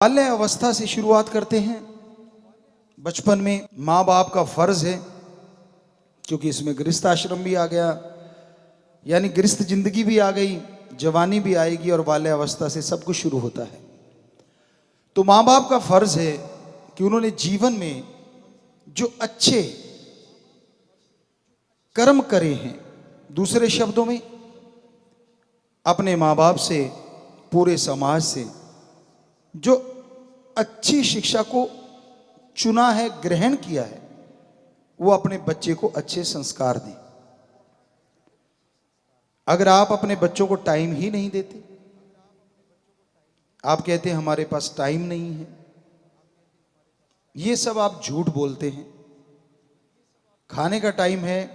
बाल्य अवस्था से शुरुआत करते हैं। बचपन में माँ बाप का फर्ज है, क्योंकि इसमें गृहस्थ आश्रम भी आ गया, यानी गृहस्थ जिंदगी भी आ गई, जवानी भी आएगी और बाल्य अवस्था से सब कुछ शुरू होता है। तो माँ बाप का फर्ज है कि उन्होंने जीवन में जो अच्छे कर्म करे हैं, दूसरे शब्दों में अपने माँ बाप से, पूरे समाज से जो अच्छी शिक्षा को चुना है, ग्रहण किया है, वो अपने बच्चे को अच्छे संस्कार दें। अगर आप अपने बच्चों को टाइम ही नहीं देते, आप कहते हैं हमारे पास टाइम नहीं है, ये सब आप झूठ बोलते हैं। खाने का टाइम है,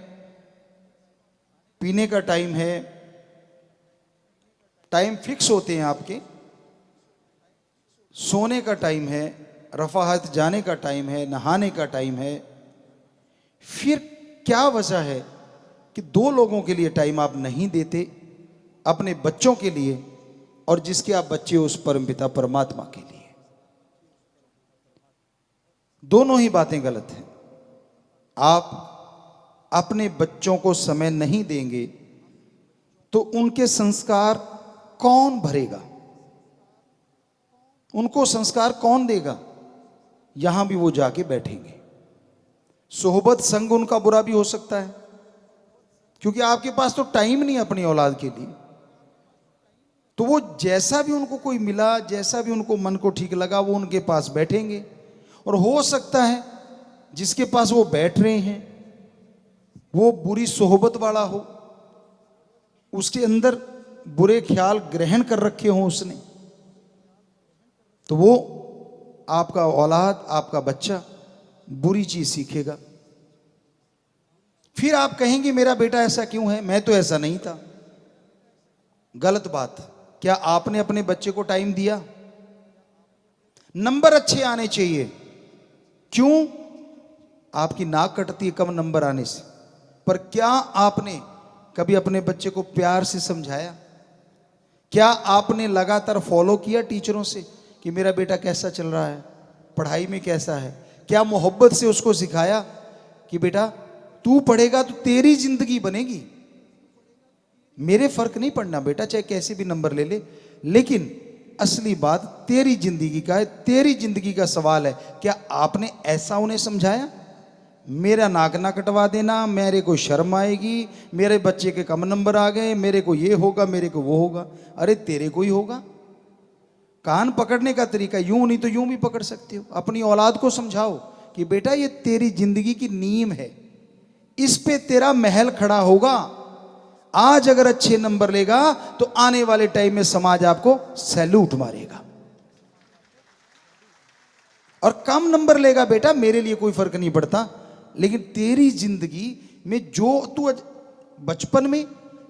पीने का टाइम है, टाइम फिक्स होते हैं आपके, सोने का टाइम है, रफाहत जाने का टाइम है, नहाने का टाइम है। फिर क्या वजह है कि दो लोगों के लिए टाइम आप नहीं देते, अपने बच्चों के लिए और जिसके आप बच्चे हो उस परमपिता परमात्मा के लिए? दोनों ही बातें गलत हैं। आप अपने बच्चों को समय नहीं देंगे तो उनके संस्कार कौन भरेगा? उनको संस्कार कौन देगा? यहां भी वो जाके बैठेंगे। सोहबत संग उनका बुरा भी हो सकता है, क्योंकि आपके पास तो टाइम नहीं अपनी औलाद के लिए। तो वो जैसा भी उनको कोई मिला, जैसा भी उनको मन को ठीक लगा, वो उनके पास बैठेंगे। और हो सकता है जिसके पास वो बैठ रहे हैं वो बुरी सोहबत वाला हो, उसके अंदर बुरे ख्याल ग्रहण कर रखे हों उसने, तो वो आपका औलाद, आपका बच्चा बुरी चीज सीखेगा। फिर आप कहेंगे मेरा बेटा ऐसा क्यों है, मैं तो ऐसा नहीं था। गलत बात। क्या आपने अपने बच्चे को टाइम दिया? नंबर अच्छे आने चाहिए। क्यों? आपकी नाक कटती है कम नंबर आने से, पर क्या आपने कभी अपने बच्चे को प्यार से समझाया? क्या आपने लगातार फॉलो किया टीचरों से कि मेरा बेटा कैसा चल रहा है, पढ़ाई में कैसा है? क्या मोहब्बत से उसको सिखाया कि बेटा तू पढ़ेगा तो तेरी जिंदगी बनेगी, मेरे फर्क नहीं पड़ना बेटा, चाहे कैसे भी नंबर ले ले, लेकिन असली बात तेरी जिंदगी का है, तेरी जिंदगी का सवाल है। क्या आपने ऐसा उन्हें समझाया? मेरा नाक ना कटवा देना, मेरे को शर्म आएगी, मेरे बच्चे के कम नंबर आ गए, मेरे को ये होगा, मेरे को वो होगा। अरे तेरे को ही होगा। कान पकड़ने का तरीका यूं नहीं तो यूं भी पकड़ सकते हो। अपनी औलाद को समझाओ कि बेटा ये तेरी जिंदगी की नींव है, इस पे तेरा महल खड़ा होगा। आज अगर अच्छे नंबर लेगा तो आने वाले टाइम में समाज आपको सैल्यूट मारेगा, और कम नंबर लेगा बेटा मेरे लिए कोई फर्क नहीं पड़ता, लेकिन तेरी जिंदगी में जो तू बचपन में,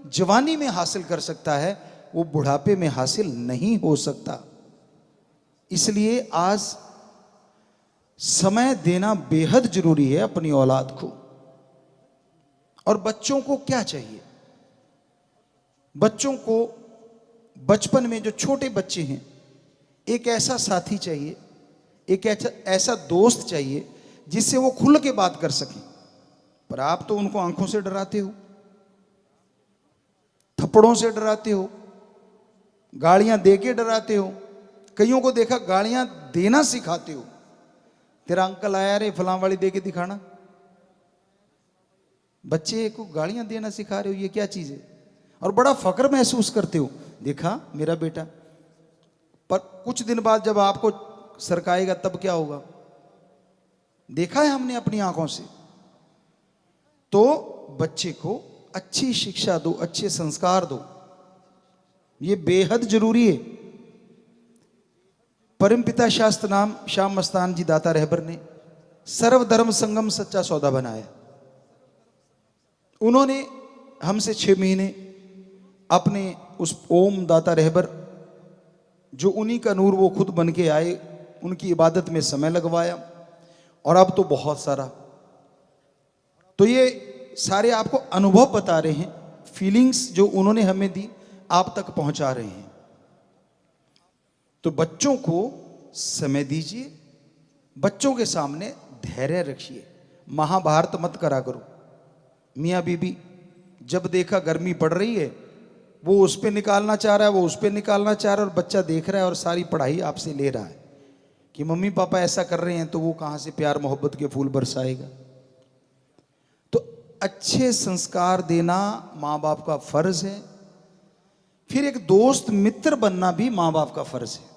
जवानी में हासिल कर सकता है वो बुढ़ापे में हासिल नहीं हो सकता। इसलिए आज समय देना बेहद जरूरी है अपनी औलाद को। और बच्चों को क्या चाहिए? बच्चों को बचपन में, जो छोटे बच्चे हैं, एक ऐसा साथी चाहिए, एक ऐसा दोस्त चाहिए जिससे वो खुल के बात कर सके। पर आप तो उनको आंखों से डराते हो, थप्पड़ों से डराते हो, गालियां दे के डराते हो, कईयों को देखा गालियां देना सिखाते हो। तेरा अंकल आया रे फलां वाली दे के दिखाना। बच्चे को गालियां देना सिखा रहे हो, ये क्या चीज है? और बड़ा फक्र महसूस करते हो, देखा मेरा बेटा। पर कुछ दिन बाद जब आपको सरकाएगा तब क्या होगा? देखा है हमने अपनी आंखों से। तो बच्चे को अच्छी शिक्षा दो, अच्छे संस्कार दो, ये बेहद जरूरी है। परमपिता शास्त्र नाम श्याम मस्तान जी दाता रहबर ने सर्वधर्म संगम सच्चा सौदा बनाया। उन्होंने हमसे 6 महीने अपने उस ओम दाता रहबर, जो उन्हीं का नूर वो खुद बन के आए, उनकी इबादत में समय लगवाया, और अब तो बहुत सारा। तो ये सारे आपको अनुभव बता रहे हैं, फीलिंग्स जो उन्होंने हमें दी आप तक पहुंचा रहे हैं। तो बच्चों को समय दीजिए, बच्चों के सामने धैर्य रखिए, महाभारत मत करा करो। मियाँ बीबी जब देखा गर्मी पड़ रही है, वो उस पे निकालना चाह रहा है, वो उस पे निकालना चाह रहा है, और बच्चा देख रहा है और सारी पढ़ाई आपसे ले रहा है कि मम्मी पापा ऐसा कर रहे हैं, तो वो कहाँ से प्यार मोहब्बत के फूल बरसाएगा। तो अच्छे संस्कार देना माँ बाप का फर्ज है। फिर एक दोस्त मित्र बनना भी माँ बाप का फर्ज है।